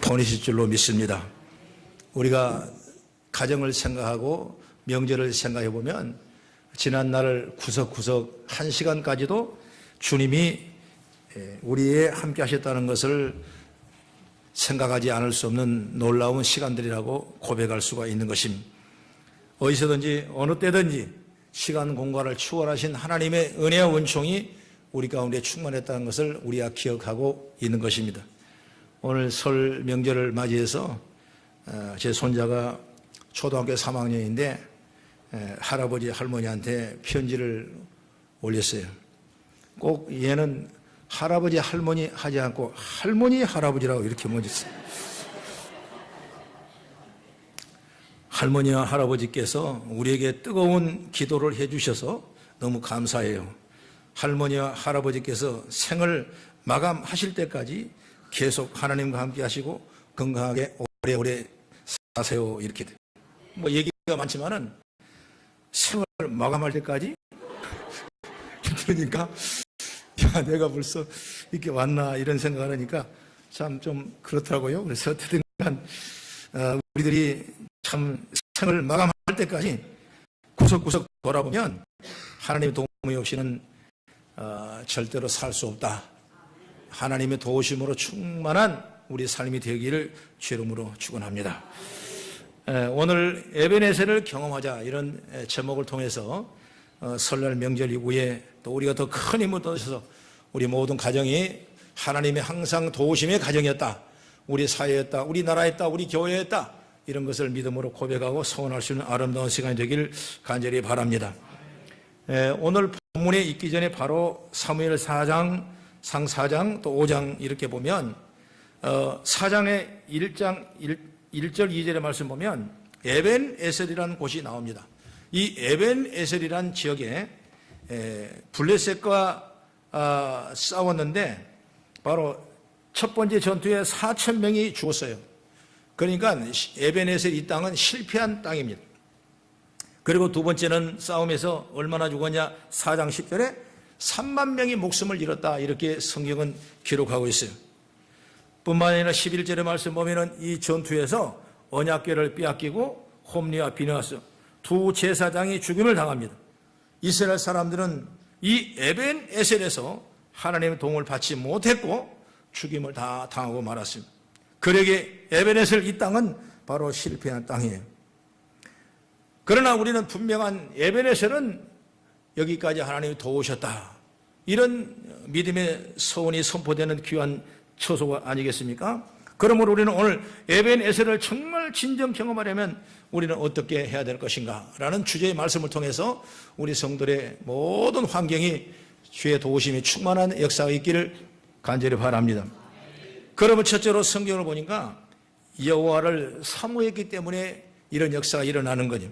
보내실 줄로 믿습니다. 우리가 가정을 생각하고 명절을 생각해 보면 지난 날을 구석구석 한 시간까지도 주님이 우리에 함께 하셨다는 것을 생각하지 않을 수 없는 놀라운 시간들이라고 고백할 수가 있는 것입니다. 어디서든지 어느 때든지 시간 공간을 추월하신 하나님의 은혜와 은총이 우리 가운데 충만했다는 것을 우리가 기억하고 있는 것입니다. 오늘 설 명절을 맞이해서 제 손자가 초등학교 3학년인데 할아버지 할머니한테 편지를 올렸어요. 꼭 얘는 할아버지 할머니 하지 않고 할머니 할아버지라고 이렇게 먼저 할머니와 할아버지께서 우리에게 뜨거운 기도를 해주셔서 너무 감사해요. 할머니와 할아버지께서 생을 마감하실 때까지 계속 하나님과 함께 하시고 건강하게 오래오래 사세요. 이렇게 뭐 얘기가 많지만은 생을 마감할 때까지 그러니까 야 내가 벌써 이렇게 왔나 이런 생각을 하니까 참 좀 그렇더라고요. 그래서 어쨌든 우리들이 참 생을 마감할 때까지 구석구석 돌아보면 하나님의 도움이 없이는 절대로 살 수 없다. 하나님의 도우심으로 충만한 우리 삶이 되기를 주름으로 축원합니다. 오늘 에베네셀을 경험하자 이런 제목을 통해서 설날 명절 이후에 또 우리가 더 큰 힘을 얻어서 우리 모든 가정이 하나님의 항상 도우심의 가정이었다. 우리 사회였다. 우리 나라였다. 우리 교회였다. 이런 것을 믿음으로 고백하고 소원할 수 있는 아름다운 시간이 되기를 간절히 바랍니다. 오늘 본문에 있기 전에 바로 사무엘 4장, 상 4장 또 5장 이렇게 보면 4장의 1장 1절 2절의 말씀 보면 에벤에셀이라는 곳이 나옵니다. 이 에벤에셀이라는 지역에 블레셋과 싸웠는데 바로 첫 번째 전투에 4,000명이 죽었어요. 그러니까 에벤에셀 이 땅은 실패한 땅입니다. 그리고 두 번째는 싸움에서 얼마나 죽었냐 4장 10절에 3만 명이 목숨을 잃었다 이렇게 성경은 기록하고 있어요. 뿐만 아니라 11절의 말씀 보면은 이 전투에서 언약궤를 빼앗기고 홈리와 비느하스 두 제사장이 죽임을 당합니다. 이스라엘 사람들은 이 에벤에셀에서 하나님의 도움을 받지 못했고 죽임을 다 당하고 말았습니다. 그러게 에벤에셀 이 땅은 바로 실패한 땅이에요. 그러나 우리는 분명한 에벤에셀은 여기까지 하나님이 도우셨다. 이런 믿음의 서원이 선포되는 귀한 처소가 아니겠습니까? 그러므로 우리는 오늘 에벤에셀을 정말 진정 경험하려면 우리는 어떻게 해야 될 것인가? 라는 주제의 말씀을 통해서 우리 성도들의 모든 환경이 주의 도우심이 충만한 역사가 있기를 간절히 바랍니다. 그러면 첫째로 성경을 보니까 여호와를 사모했기 때문에 이런 역사가 일어나는 거죠.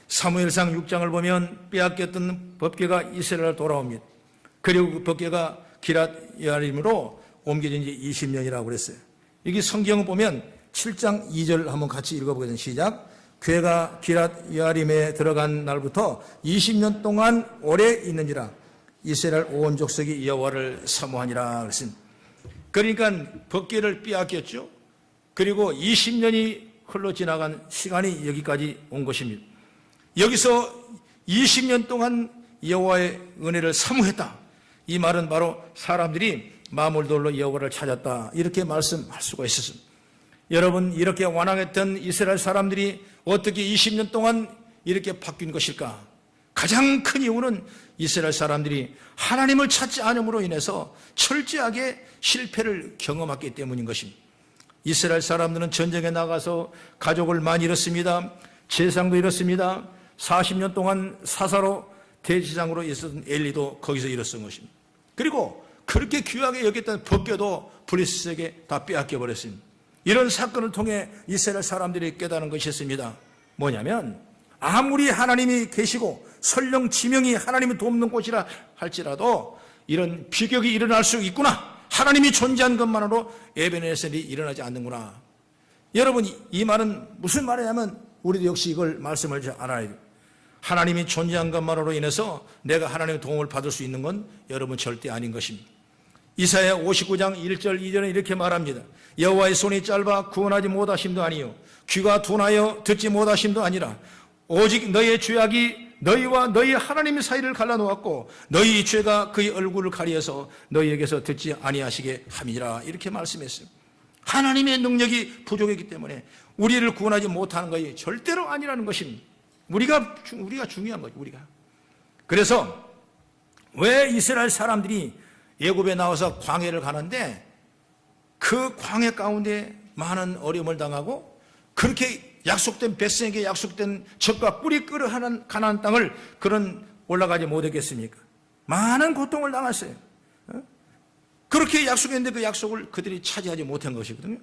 사무엘상 6장을 보면 빼앗겼던 법궤가 이스라엘로 돌아옵니다. 그리고 그 법궤가 기랏 여아림으로 옮겨진 지 20년이라고 그랬어요. 여기 성경을 보면 7장 2절 한번 같이 읽어보겠습니다. 시작. 궤가 기랏 여아림에 들어간 날부터 20년 동안 오래 있는지라 이스라엘 온 족속이 여호와를 사모하니라 그랬습니다. 그러니까 법궤를 빼앗겼죠. 그리고 20년이 흘러 지나간 시간이 여기까지 온 것입니다. 여기서 20년 동안 여호와의 은혜를 사모했다. 이 말은 바로 사람들이 마음을 돌려 여호와를 찾았다. 이렇게 말씀할 수가 있었습니다. 여러분 이렇게 완악했던 이스라엘 사람들이 어떻게 20년 동안 이렇게 바뀐 것일까? 가장 큰 이유는 이스라엘 사람들이 하나님을 찾지 않음으로 인해서 철저하게 실패를 경험했기 때문인 것입니다. 이스라엘 사람들은 전쟁에 나가서 가족을 많이 잃었습니다. 재상도 잃었습니다. 40년 동안 사사로 대지장으로 있었던 엘리도 거기서 잃었던 것입니다. 그리고 그렇게 귀하게 여겼던 법궤도 블레셋에게 다 빼앗겨 버렸습니다. 이런 사건을 통해 이스라엘 사람들이 깨달은 것이 있습니다. 뭐냐면 아무리 하나님이 계시고 설령 지명이 하나님을 돕는 곳이라 할지라도 이런 비격이 일어날 수 있구나. 하나님이 존재한 것만으로 에벤에셀이 일어나지 않는구나. 여러분 이 말은 무슨 말이냐면 우리도 역시 이걸 말씀을 알아야 돼요. 하나님이 존재한 것만으로 인해서 내가 하나님의 도움을 받을 수 있는 건 여러분 절대 아닌 것입니다. 이사야 59장 1절 2절에 이렇게 말합니다. 여호와의 손이 짧아 구원하지 못하심도 아니요 귀가 둔하여 듣지 못하심도 아니라 오직 너희의 죄악이 너희와 너희 하나님 사이를 갈라놓았고 너희 죄가 그의 얼굴을 가리어서 너희에게서 듣지 아니하시게 함이라. 이렇게 말씀했어요. 하나님의 능력이 부족했기 때문에 우리를 구원하지 못하는 것이 절대로 아니라는 것입니다. 우리가 중요한 거죠. 우리가. 그래서 왜 이스라엘 사람들이 애굽에 나와서 광야를 가는데 그 광야 가운데 많은 어려움을 당하고 그렇게 약속된 백성에게 약속된 젖과 꿀이 끓어하는 가나안 땅을 그런 올라가지 못했겠습니까? 많은 고통을 당했어요. 그렇게 약속했는데 그 약속을 그들이 차지하지 못한 것이거든요.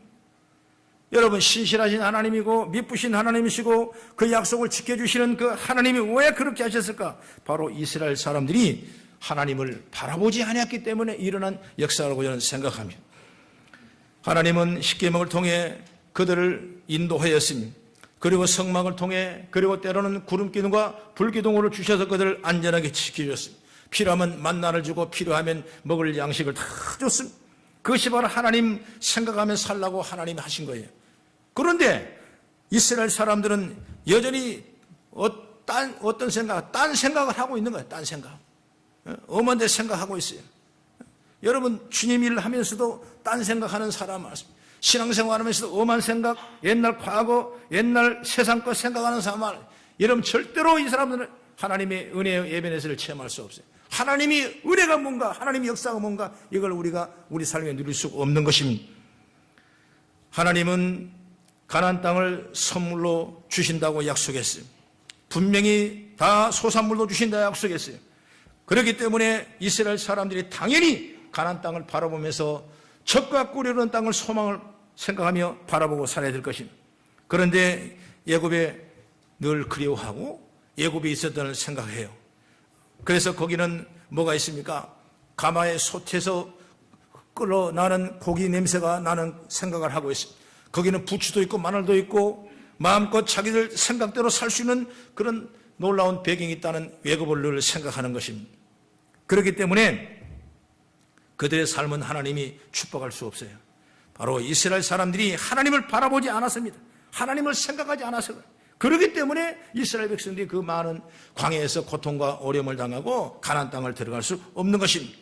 여러분, 신실하신 하나님이고 미쁘신 하나님이시고 그 약속을 지켜주시는 그 하나님이 왜 그렇게 하셨을까? 바로 이스라엘 사람들이 하나님을 바라보지 않았기 때문에 일어난 역사라고 저는 생각합니다. 하나님은 십계명을 통해 그들을 인도하였습니다. 그리고 성막을 통해 그리고 때로는 구름기둥과 불기둥으로 주셔서 그들을 안전하게 지켜주셨습니다. 필요하면 만나를 주고 필요하면 먹을 양식을 다 줬습니다. 그것이 바로 하나님 생각하며 살라고 하나님이 하신 거예요. 그런데 이스라엘 사람들은 여전히 어떤 생각, 딴 생각을 하고 있는 거예요. 딴 생각. 엄한 데 생각하고 있어요. 여러분, 주님 일을 하면서도 딴 생각하는 사람 많습니다. 신앙생활 하면서도 엄한 생각, 옛날 과거, 옛날 세상 것 생각하는 사람 많아요. 여러분, 절대로 이 사람들은 하나님의 은혜의 에베네스를 체험할 수 없어요. 하나님이 은혜가 뭔가, 하나님의 역사가 뭔가, 이걸 우리가 우리 삶에 누릴 수 없는 것입니다. 하나님은 가나안 땅을 선물로 주신다고 약속했어요. 분명히 다 소산물로 주신다고 약속했어요. 그렇기 때문에 이스라엘 사람들이 당연히 가나안 땅을 바라보면서 젖과 꿀이 흐르는 땅을 소망을 생각하며 바라보고 살아야 될 것입니다. 그런데 애굽에 늘 그리워하고 애굽에 있었던 생각해요. 그래서 거기는 뭐가 있습니까? 가마의 솥에서 끓어나는 고기 냄새가 나는 생각을 하고 있습니다. 거기는 부추도 있고 마늘도 있고 마음껏 자기들 생각대로 살 수 있는 그런 놀라운 배경이 있다는 애굽을 늘 생각하는 것입니다. 그렇기 때문에 그들의 삶은 하나님이 축복할 수 없어요. 바로 이스라엘 사람들이 하나님을 바라보지 않았습니다. 하나님을 생각하지 않아서 그렇기 때문에 이스라엘 백성들이 그 많은 광야에서 고통과 어려움을 당하고 가나안 땅을 들어갈 수 없는 것입니다.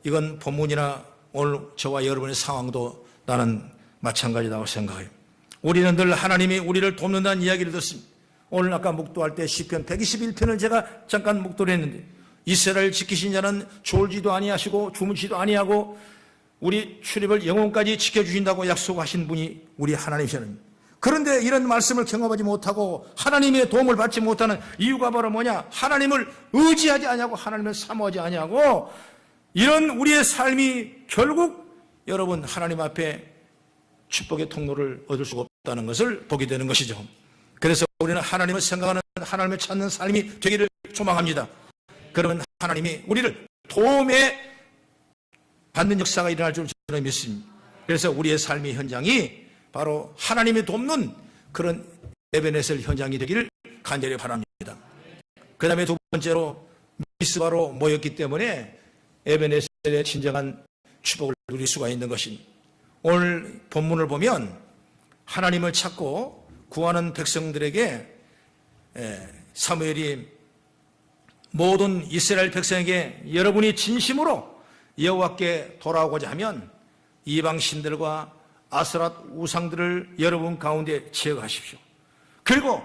이건 본문이나 오늘 저와 여러분의 상황도 나는 마찬가지라고 생각해요. 우리는 늘 하나님이 우리를 돕는다는 이야기를 듣습니다. 오늘 아까 묵도할 때 시편 121편을 제가 잠깐 묵도를 했는데 이스라엘 지키신 자는 졸지도 아니하시고 주무시도 아니하고 우리 출입을 영원까지 지켜주신다고 약속하신 분이 우리 하나님이시는. 그런데 이런 말씀을 경험하지 못하고 하나님의 도움을 받지 못하는 이유가 바로 뭐냐? 하나님을 의지하지 아니하고 하나님을 사모하지 아니하고 이런 우리의 삶이 결국 여러분 하나님 앞에 축복의 통로를 얻을 수가 없다는 것을 보게 되는 것이죠. 그래서 우리는 하나님을 생각하는 하나님을 찾는 삶이 되기를 소망합니다. 그러면 하나님이 우리를 도움에 받는 역사가 일어날 줄 저는 믿습니다. 그래서 우리의 삶의 현장이 바로 하나님이 돕는 그런 에베네셀 현장이 되기를 간절히 바랍니다. 그 다음에 두 번째로 미스바로 모였기 때문에 에베네셀의 진정한 축복을 누릴 수가 있는 것입니다. 오늘 본문을 보면 하나님을 찾고 구하는 백성들에게 사무엘이 모든 이스라엘 백성에게 여러분이 진심으로 여호와께 돌아오고자 하면 이방 신들과 아스랏 우상들을 여러분 가운데 제거하십시오. 그리고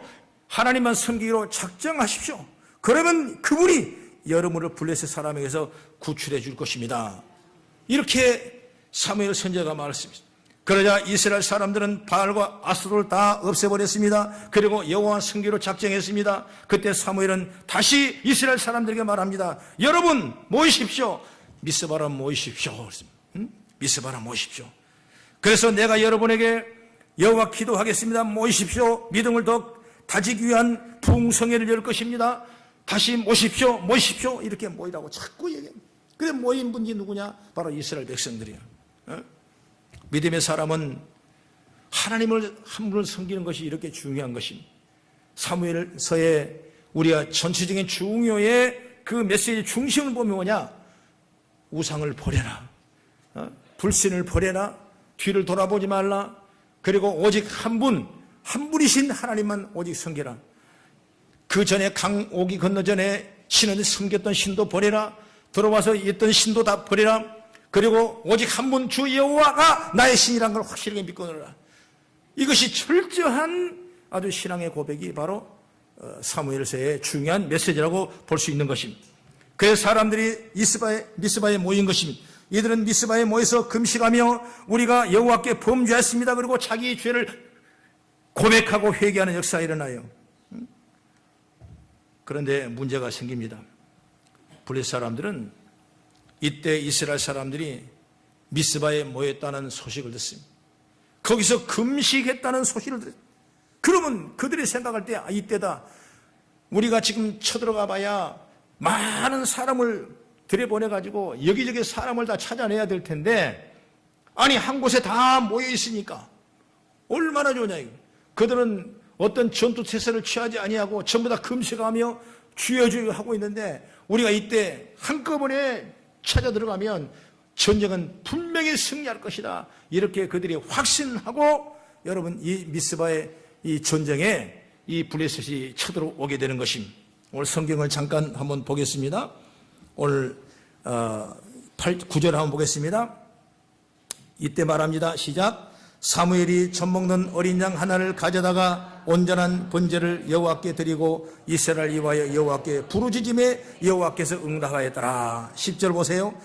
하나님만 섬기기로 작정하십시오. 그러면 그분이 여러분을 블레셋 사람에게서 구출해 줄 것입니다. 이렇게 사무엘 선지자가 말했습니다. 그러자 이스라엘 사람들은 바알과 아스토를 다 없애버렸습니다. 그리고 여호와 섬기기로 작정했습니다. 그때 사무엘은 다시 이스라엘 사람들에게 말합니다. 여러분 모이십시오. 미스바라 모이십시오. 미스바라 모이십시오. 그래서 내가 여러분에게 여호와 기도하겠습니다. 모이십시오. 믿음을 더 다지기 위한 부흥성회를 열 것입니다. 다시 모십시오. 모이십시오. 이렇게 모이라고 자꾸 얘기합니다. 그래 모인 분이 누구냐? 바로 이스라엘 백성들이야. 믿음의 사람은 하나님을 한 분을 섬기는 것이 이렇게 중요한 것입니다. 사무엘서의 우리가 전체적인 중요의 그 메시지 중심을 보면 뭐냐? 우상을 버려라. 불신을 버려라. 뒤를 돌아보지 말라. 그리고 오직 한 분이신 하나님만 오직 섬기라. 그 전에 강오기 건너 전에 신은 섬겼던 신도 버려라. 들어와서 있던 신도 다 버려라. 그리고 오직 한 분 주 여호와가 나의 신이란 걸 확실하게 믿고 놀라. 이것이 철저한 아주 신앙의 고백이 바로 사무엘서의 중요한 메시지라고 볼 수 있는 것입니다. 그래서 사람들이 미스바에 모인 것입니다. 이들은 미스바에 모여서 금식하며 우리가 여호와께 범죄했습니다. 그리고 자기 죄를 고백하고 회개하는 역사가 일어나요. 그런데 문제가 생깁니다. 블레셋 사람들은 이때 이스라엘 사람들이 미스바에 모였다는 소식을 듣습니다. 거기서 금식했다는 소식을 들었어요. 그러면 그들이 생각할 때 이때다. 우리가 지금 쳐들어가 봐야 많은 사람을 들여보내가지고 여기저기 사람을 다 찾아내야 될 텐데 아니 한 곳에 다 모여 있으니까 얼마나 좋냐 이거. 그들은 어떤 전투태세를 취하지 아니하고 전부 다 금식하며 주여 하고 있는데 우리가 이때 한꺼번에 찾아 들어가면 전쟁은 분명히 승리할 것이다. 이렇게 그들이 확신하고 여러분 이 미스바의 이 전쟁에 이 블레셋이 쳐들어오게 되는 것입니다. 오늘 성경을 잠깐 한번 보겠습니다. 오늘 9절 한번 보겠습니다. 이때 말합니다. 시작. 사무엘이 젖먹는 어린 양 하나를 가져다가 온전한 번제를 여호와께 드리고 이스라엘 위하여 여호와께 부르짖음에 여호와께서 응답하였더라. 10절 보세요.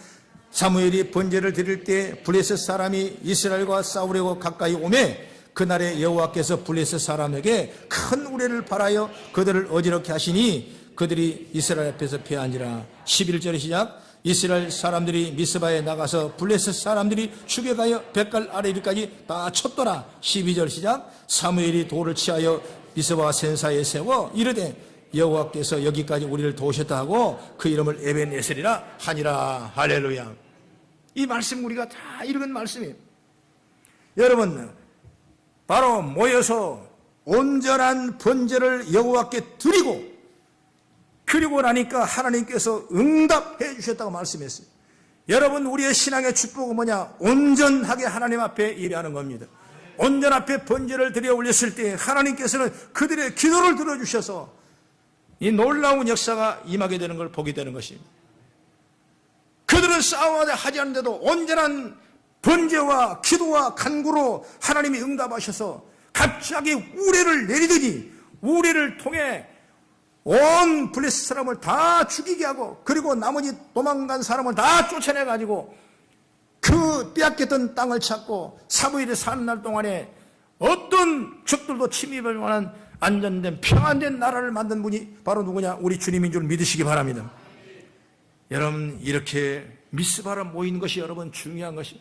사무엘이 번제를 드릴 때 블레셋 사람이 이스라엘과 싸우려고 가까이 오매 그날에 여호와께서 블레셋 사람에게 큰 우레를 발하여 그들을 어지럽게 하시니 그들이 이스라엘 앞에서 패한지라. 11절 시작. 이스라엘 사람들이 미스바에 나가서 블레셋 사람들이 죽여가여 뱃갈 아래리까지 다 쳤더라. 12절 시작. 사무엘이 돌을 취하여 미스바 센사에 세워 이르되 여호와께서 여기까지 우리를 도우셨다 하고 그 이름을 에벤에셀이라 하니라. 할렐루야. 이 말씀 우리가 다 읽은 말씀이에요. 여러분 바로 모여서 온전한 번제를 여호와께 드리고 그리고 나니까 하나님께서 응답해 주셨다고 말씀했어요. 여러분 우리의 신앙의 축복은 뭐냐? 온전하게 하나님 앞에 예배하는 겁니다. 온전 앞에 번제를 드려 올렸을 때 하나님께서는 그들의 기도를 들어주셔서 이 놀라운 역사가 임하게 되는 걸 보게 되는 것입니다. 그들은 싸워야 하지 않는데도 온전한 번제와 기도와 간구로 하나님이 응답하셔서 갑자기 우레를 내리더니 우레를 통해 온 블레셋 사람을 다 죽이게 하고 그리고 나머지 도망간 사람을 다 쫓아내가지고 그 빼앗겼던 땅을 찾고 사무엘이 사는 날 동안에 어떤 적들도 침입할 만한 안전된 평안된 나라를 만든 분이 바로 누구냐? 우리 주님인 줄 믿으시기 바랍니다. 여러분 이렇게 미스바로 모인 것이 여러분 중요한 것이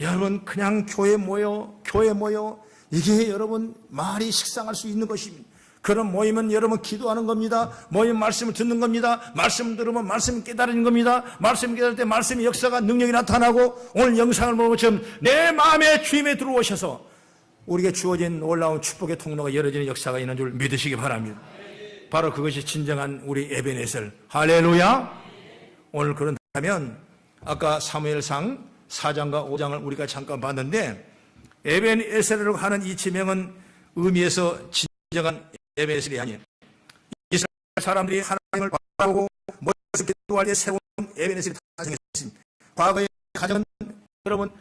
여러분 그냥 교회 모여 이게 여러분 말이 식상할 수 있는 것입니다. 그런 모임은 여러분 기도하는 겁니다. 모임 말씀을 듣는 겁니다. 말씀 들으면 말씀 깨달은 겁니다. 말씀 깨달을 때 말씀의 역사가 능력이 나타나고 오늘 영상을 보는 것처럼 내 마음에 주임에 들어오셔서 우리에게 주어진 놀라운 축복의 통로가 열어지는 역사가 있는 줄 믿으시기 바랍니다. 바로 그것이 진정한 우리 에벤에셀. 할렐루야. 오늘 그런다면 아까 사무엘상 4장과 5장을 우리가 잠깐 봤는데 에벤에셀이라고 하는 이 지명은 의미에서 진정한 에벤에셀이 아니에요. 이스라엘 사람들이 하나님을 바라보고 모여서 기도할 때 새로운 에벤에셀이 탄생했습니다. 과거의 가정은 여러분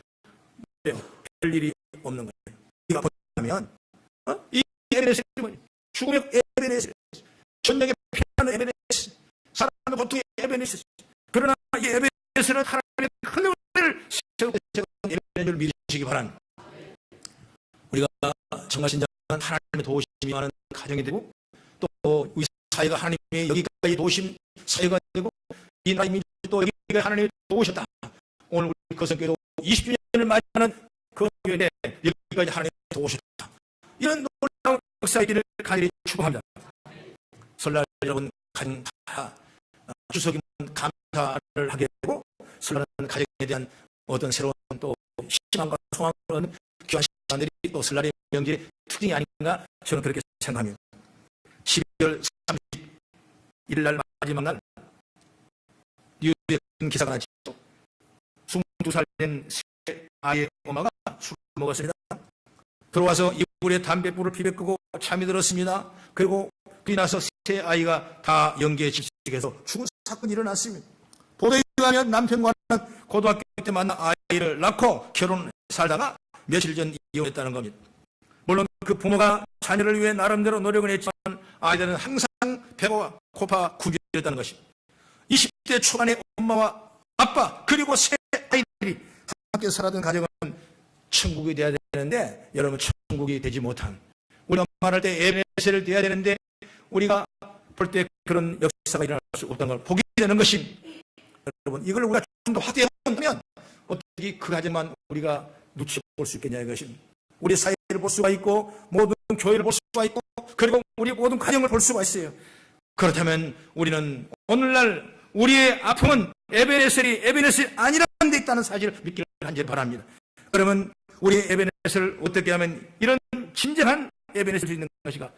별 일이 없는 거예요. 우리가 보면 이 에벤에셀이 죽음의 에벤에셀, 전쟁의 피하는 에벤에셀, 사람의 고통의 에벤에셀. 그러나 이 에벤에셀은 하나님의 큰 은혜를 세우는 에벤에셀을 믿으시기 바랍니다. 우리가 정말 진정한 하나님의 도우심이 많은 가정이 되고 또 우리 사회가 하나님의 여기까지 도우심 사회가 되고 이 나라 민족이 또 여기까지 하나님이 도우셨다. 오늘 우리 거성교회도 20주년을 맞이하는 그 교회에 여기까지 하나님이 도우셨다. 이런 놀라운 역사의 길을 간절히 축복합니다. 설날 여러분 가정 다 추석이면 감사를 하게 되고 설날은 가정에 대한 어떤 새로운 또 희망과 소망을 얻는 귀한 시간들이 또 설날의 명절의 특징이 아닌가 저는 그렇게 생각합니다. 12월 31일 날 마지막 날 뉴스에 큰 기사가 나죠. 2살 된 새 아이의 엄마가 술을 먹었습니다. 들어와서 이불에 담뱃불을 피베 끄고 잠이 들었습니다. 그리고 그이 나서 새 아이가 다 연기에 질식해서 죽은 사건이 일어났습니다. 보도에 의하면 남편과는 고등학교 때 만난 아이를 낳고 결혼 살다가 며칠 전 이혼했다는 겁니다. 물론 그 부모가 자녀를 위해 나름대로 노력은 했지만 아이들은 항상 배가 고파 굶주렸다는 것입니다. 20대 초반의 엄마와 아빠 그리고 새 아이들이 함께 살았던 가정은 천국이 되어야 되는데 여러분 천국이 되지 못한, 우리가 말할 때 에베네셀을 되어야 되는데 우리가 볼 때 그런 역사가 일어날 수 없다는 걸 보게 되는 것입니다. 여러분 이걸 우리가 좀 더 확대해 본다면 어떻게 그 가정만 우리가 눈치볼 수 있겠냐 이것입니다. 우리 사회를 볼 수가 있고 모든 교회를 볼 수가 있고 그리고 우리 모든 가정을 볼 수가 있어요. 그렇다면 우리는 오늘날 우리의 아픔은 에베네셀이 아니라는 데 있다는 사실을 믿기를 간절히 바랍니다. 그러면 우리 에베네셀을 어떻게 하면 이런 진정한 에베네셀이 수 있는 것인가?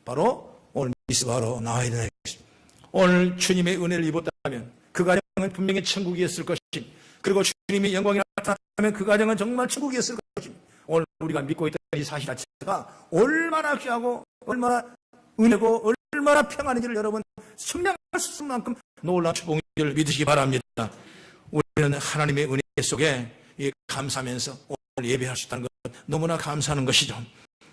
바로 오늘 미스바로 나와야 되는 것입니다. 오늘 주님의 은혜를 입었다면 그 가정은 분명히 천국이었을 것입니다. 그리고 주님의 영광이 나타나면 그 가정은 정말 천국이었을 것입니다. 오늘 우리가 믿고 있던 이 사실 자체가 얼마나 귀하고 얼마나 은혜고 얼마나 평안인지를 여러분 설명할 수 없을 만큼 놀라운 축복을 믿으시기 바랍니다. 우리는 하나님의 은혜 속에 감사하면서 오늘 예배할 수 있다는 것 너무나 감사하는 것이죠.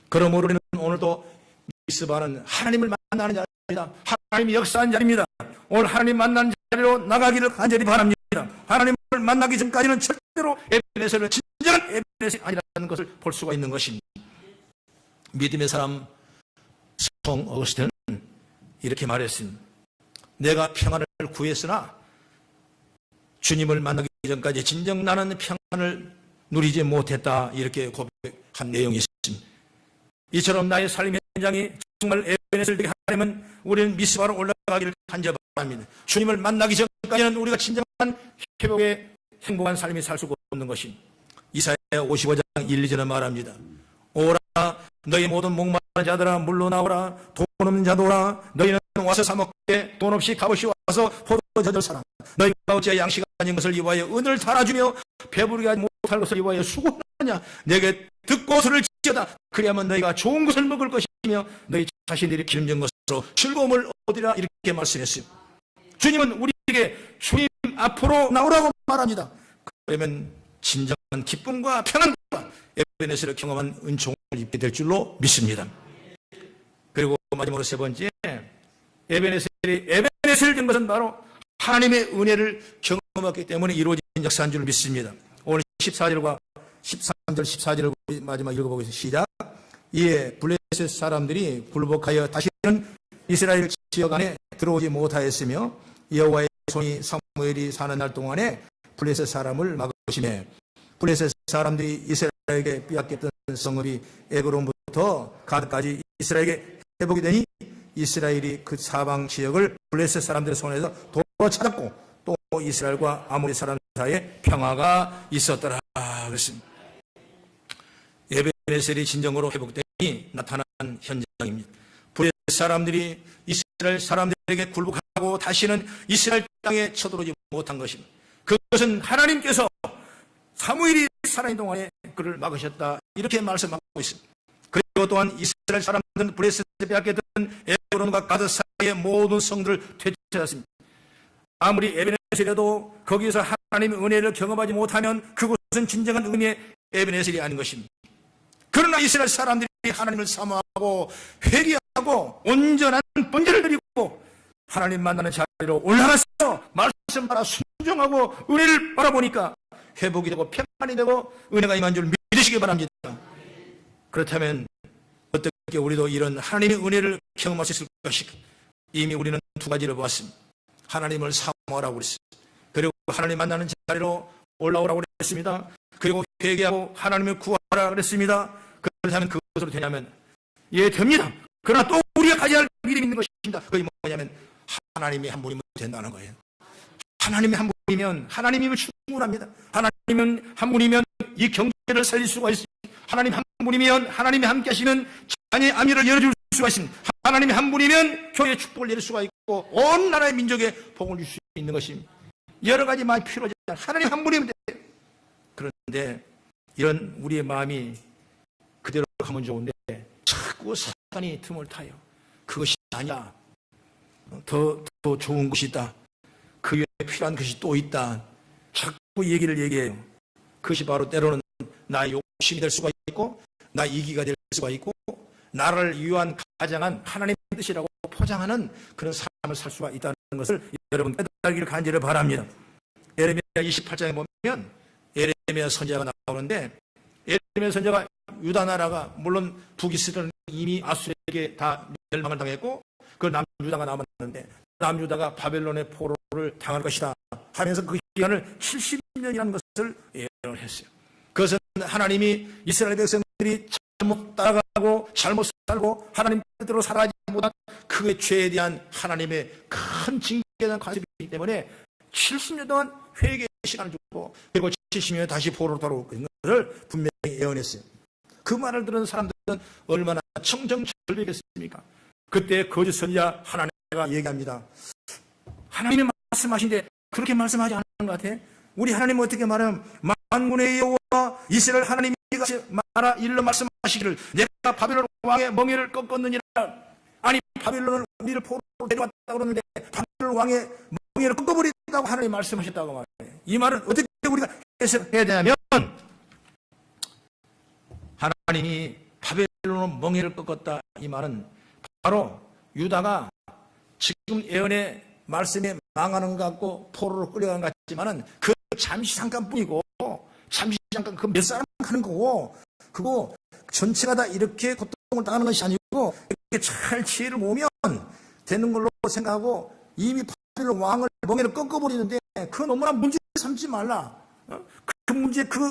그러므로 우리는 오늘도 미스바는 하나님을 만나는 자리입니다. 하나님이 역사한 자리입니다. 오늘 하나님 만나는 자리로 나가기를 간절히 바랍니다. 하나님을 만나기 전까지는 절대로 에베네셀은 진정한 에베네셀이 아니라는 것을 볼 수가 있는 것입니다. 믿음의 사람 성 어거스틴은 이렇게 말했습니다. 내가 평안을 구했으나 주님을 만나기 전까지 진정 나는 평안을 누리지 못했다, 이렇게 고백한 내용이 있습니다. 이처럼 나의 삶의 현장이 정말 에베네셀 되게 하려면 우리는 미스바로 올라가기를 간절히 바랍니다. 주님을 만나기 전까지는 우리가 진정한 회복의 행복한 삶이 살 수가 없는 것입니다. 이사야 55장 1, 2절에 말합니다. 오라 너희 모든 목마른 자들아 물로 나오라. 돈 없는 자도 오라. 너희는 와서 사 먹되 돈 없이 값없이 와서 포도젖을 사라. 너희가 어찌하여 양식 아닌 것을 위하여 은을 달아주며 배부르게 하지 못할 것을 위하여 수고하느냐. 내게 듣고 소리를 지어다. 그리하면 너희가 좋은 것을 먹을 것이며 너희 자신들이 기름진 것으로 즐거움을 얻으리라, 이렇게 말씀했어요. 주님은 우리에게 주님 앞으로 나오라고 말합니다. 그러면 진정한 기쁨과 평안과 에베네셀을 경험한 은총을 입게 될 줄로 믿습니다. 그리고 마지막으로 세 번째, 에베네셀이 된 것은 바로 하나님의 은혜를 경험했기 때문에 이루어진 역사인 줄 믿습니다. 오늘 14절과 13절 14절을 마지막 읽어보겠습니다. 시작. 이에 블레셋 사람들이 굴복하여 다시는 이스라엘 지역 안에 들어오지 못하였으며 여호와의 손이 사무엘이 사는 날 동안에 블레셋 사람을 막으시매 블레셋 사람들이 이스라엘에게 빼앗겼던 성읍이 에그론부터 가드까지 이스라엘에게 회복이 되니 이스라엘이 그 사방 지역을 블레셋 사람들의 손에서 도로 찾았고 또 이스라엘과 아모리 사람 사이에 평화가 있었더라. 그렇습니다. 에베네셀이 진정으로 회복되니 나타난 현장입니다. 블레셋 사람들이 이스라엘 사람들에게 굴복하고 다시는 이스라엘 땅에 쳐들어오지 못한 것입니다. 그것은 하나님께서 사무엘이 살아있는 동안에 그를 막으셨다, 이렇게 말씀하고 있습니다. 그리고 또한 이스라엘 사람들은 블레셋에 빼앗겼던 에그론과 가드 사이의 모든 성들을 되찾았습니다. 아무리 에베네셀이라도 거기서 하나님의 은혜를 경험하지 못하면 그것은 진정한 의미의 에베네셀이 아닌 것입니다. 그러나 이스라엘 사람들이 하나님을 사모하고 회개하고 온전한 번제를 드리고 하나님 만나는 자리로 올라가서 말씀 받아 순종하고 은혜를 바라보니까 회복이 되고 평안이 되고 은혜가 임한 줄 믿으시기 바랍니다. 그렇다면 어떻게 우리도 이런 하나님의 은혜를 경험할 수 있을 것인가? 이미 우리는 두 가지를 보았습니다. 하나님을 사모하라고 그랬습니다. 그리고 하나님 만나는 자리로 올라오라고 그랬습니다. 그리고 회개하고 하나님을 구하라 그랬습니다. 그렇다면 그것으로 되냐면 예, 됩니다. 그러나 또 우리가 가져야 할 믿음이 있는 것입니다. 그게 뭐냐면 하나님이 한 분이면 된다는 거예요. 하나님이 한 분이면 하나님이면 충분합니다. 하나님은 한 분이면 이 경제를 살릴 수가 있습니다. 하나님 한 분이면 하나님이 함께 하시면 자녀의 암혈을 열어줄 수가 있습니다. 하나님이 한 분이면 교회의 축복을 내릴 수가 있고 온 나라의 민족에 복을 줄 수 있는 것입니다. 여러 가지 많이 필요하지 않아요. 하나님 한 분이면 돼요. 그런데 이런 우리의 마음이 그대로 가면 좋은데 자꾸 사단이 틈을 타요. 그것이 아니야. 더 좋은 것이 있다. 그 위에 필요한 것이 또 있다. 자꾸 얘기해요. 그것이 바로 때로는 나의 욕심이 될 수가 있고, 나의 이기가 될 수가 있고, 나를 위한 가장한 하나님의 뜻이라고 포장하는 그런 삶을 살 수가 있다는 것을 여러분 깨달기를 간절히 바랍니다. 예레미야 28장에 보면 예레미야 선지자가 나오는데, 예레미야 선지자가 유다 나라가 물론 북이스라엘은 이미 아수르에게 다 멸망을 당했고 그 남유다가 남았는데 남유다가 바벨론의 포로를 당할 것이다 하면서 그 기간을 70년이라는 것을 예언을 했어요. 그것은 하나님이 이스라엘 백성들이 잘못 따라가고 잘못 살고 하나님 뜻대로 살아가지 못한 그 죄에 대한 하나님의 큰 징계에 대한 관습이기 때문에 70년 동안 회개의 시간을 주고 그리고 70년 다시 포로로 돌아올 것을 분명히 예언했어요. 그 말을 들은 사람들은 얼마나 청정절벽했습니까? 그때 거짓 선지자 하나님가 얘기합니다. 하나님이 말씀하신데 그렇게 말씀하지 않는 것 같아? 우리 하나님은 어떻게 말하면 만군의 여호와 이스라엘 하나님이 같이 말하 일러 말씀하시기를 내가 바벨론 왕의 멍에를 꺾었느니라. 아니 바벨론은 우리를 포로로 데려왔다고 그러는데 바벨론 왕의 멍에를 꺾어버린다고 하나님이 말씀하셨다고 말해요. 이 말은 어떻게 우리가 해석해야 되냐면 하나님이 바벨론 멍에를 꺾었다 이 말은 바로 유다가 지금 예언의 말씀에 망하는 것 같고 포로로 끌려간 것 같지만은 그 잠시 잠깐뿐이고 잠시 잠깐 그 몇 사람 하는 거고 그거 전체가 다 이렇게 고통을 당하는 것이 아니고 이렇게 잘 지혜를 모으면 되는 걸로 생각하고 이미 바벨론 왕을 멍에를 꺾어버리는데 그 너무나 문제 삼지 말라. 그 문제 그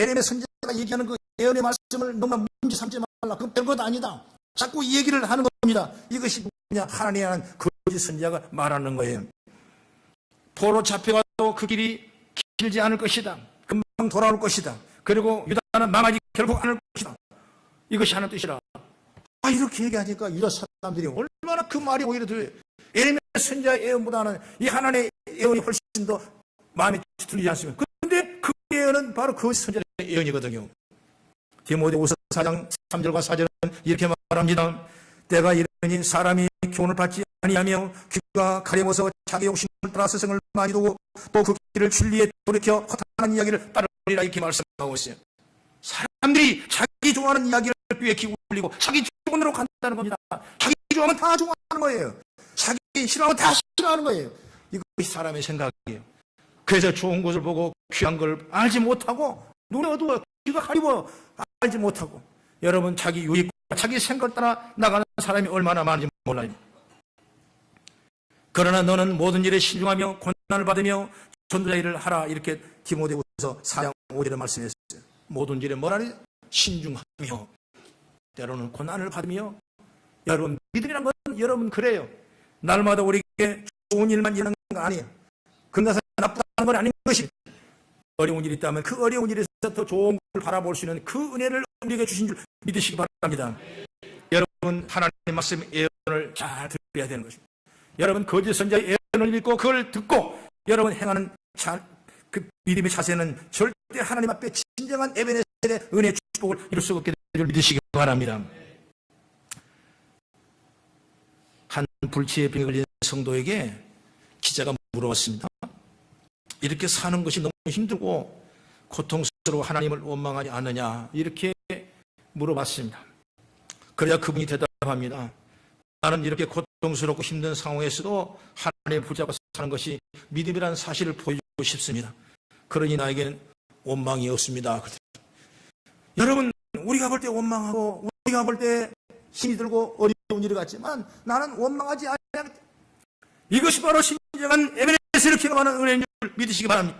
예레미야 선지자가 얘기하는 그 예언의 말씀을 너무나 문제 삼지 말라. 그건 별것 아니다. 자꾸 이 얘기를 하는 겁니다. 이것이 뭐냐? 하나님이라는 거짓 선지자가 말하는 거예요. 포로 잡혀가도 그 길이 길지 않을 것이다. 금방 돌아올 것이다. 그리고 유다는 망하지 결국 않을 것이다. 이것이 하는 뜻이라. 이렇게 얘기하니까 유다 사람들이 얼마나 그 말이 오히려 더 예레미야 선지자의 예언보다는 이 하나님의 예언이 훨씬 더 마음에 들리지 않습니까? 그런데 그 예언은 바로 거짓 선지자의 예언이거든요. 디모데후서 4장 3절과 4절은 이렇게 말합니다. 때가 이르니 사람이 교훈을 받지 아니하며 귀가 가려워서 자기 욕심을 따라 스승을 많이 두고 또 그 길을 진리에 돌이켜 허탄한 이야기를 따르리라 이렇게 말씀하고 있어요. 사람들이 자기 좋아하는 이야기를 귀에 기울이고 자기 좋은 대로 간다는 겁니다. 자기 좋아하면 다 좋아하는 거예요. 자기 싫어하면 다 싫어하는 거예요. 이것이 사람의 생각이에요. 그래서 좋은 것을 보고 귀한 걸 알지 못하고 눈에 어두워 귀가 가리워 알지 못하고 여러분 자기 유익과 자기 생각을 따라 나가는 사람이 얼마나 많은지 몰라요. 그러나 너는 모든 일에 신중하며 고난을 받으며 전도자 일을 하라 이렇게 디모데후서 4장 5절에 말씀했어요. 모든 일에 뭐라니? 신중하며 때로는 고난을 받으며 여러분 믿음이란 건 여러분 그래요. 날마다 우리에게 좋은 일만 일어나는 거 아니에요. 그러나서 나쁘다는 건 아닌 것이 어려운 일이 있다면 그 어려운 일에서 더 좋은 걸 바라볼 수 있는 그 은혜를 우리에게 주신 줄 믿으시기 바랍니다. 여러분 하나님의 말씀 예언을 잘 들어야 되는 것입니다. 여러분 거짓 선지자의 예언을 믿고 그걸 듣고 여러분 행하는 그 믿음의 자세는 절대 하나님 앞에 진정한 에베네셀의 은혜의 축복을 이룰 수 없게 될 줄 믿으시기 바랍니다. 한 불치의 병에 걸린 성도에게 기자가 물어봤습니다. 이렇게 사는 것이 너무 힘들고 고통스러워 하나님을 원망하지 않느냐 이렇게 물어봤습니다. 그래야 그분이 대답합니다. 나는 이렇게 고통스럽고 힘든 상황에서도 하나님의 붙잡고 사는 것이 믿음이라는 사실을 보여주고 싶습니다. 그러니 나에게는 원망이 없습니다. 여러분 우리가 볼 때 원망하고 우리가 볼 때 힘이 들고 어려운 일 같지만 나는 원망하지 않아요. 이것이 바로 진정한 에베네셀을 기억하는 은혜인 줄 믿으시기 바랍니다.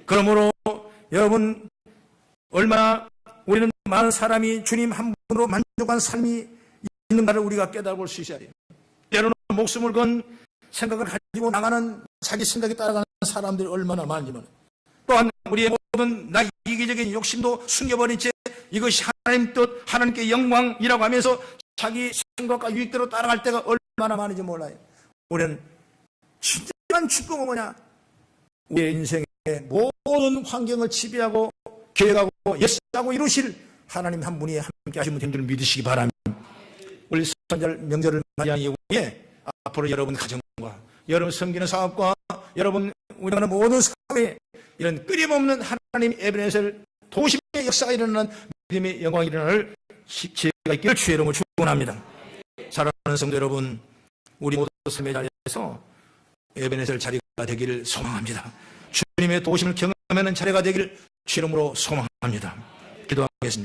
그러므로 여러분 얼마나 우리는 많은 사람이 주님 한 분으로 만족한 삶이 있는가를 우리가 깨달을 수 있어야 돼요. 때로는 목숨을 건 생각을 가지고 나가는 자기 생각에 따라가는 사람들이 얼마나 많은지 몰라요. 또한 우리의 모든 나 이기적인 욕심도 숨겨버린 채 이것이 하나님 뜻, 하나님께 영광이라고 하면서 자기 생각과 유익대로 따라갈 때가 얼마나 많은지 몰라요. 우리는 진정한 축복은 뭐냐? 우리의 인생에 모든 환경을 지배하고 계획하고 역사하고 이루실 하나님 한 분이 함께 하시는 분들 믿으시기 바랍니다. 우리 선절 명절을 맞이한 이후에 앞으로 여러분 가정과 여러분 섬기는 사업과 여러분 운영하는 모든 사회에 이런 끊임없는 하나님 에베네셀 도심의 역사가 일어나는 믿음의 영광이 일어날 기회가 있기를 주의 이름으로 축원합니다. 사랑하는 성도 여러분, 우리 모두 삶의 자리에서 에베네셀 자리가 되기를 소망합니다. 주님의 도심을 경험하는 자리가 되기를 주의 이름으로 소망합니다. 기도하겠습니다.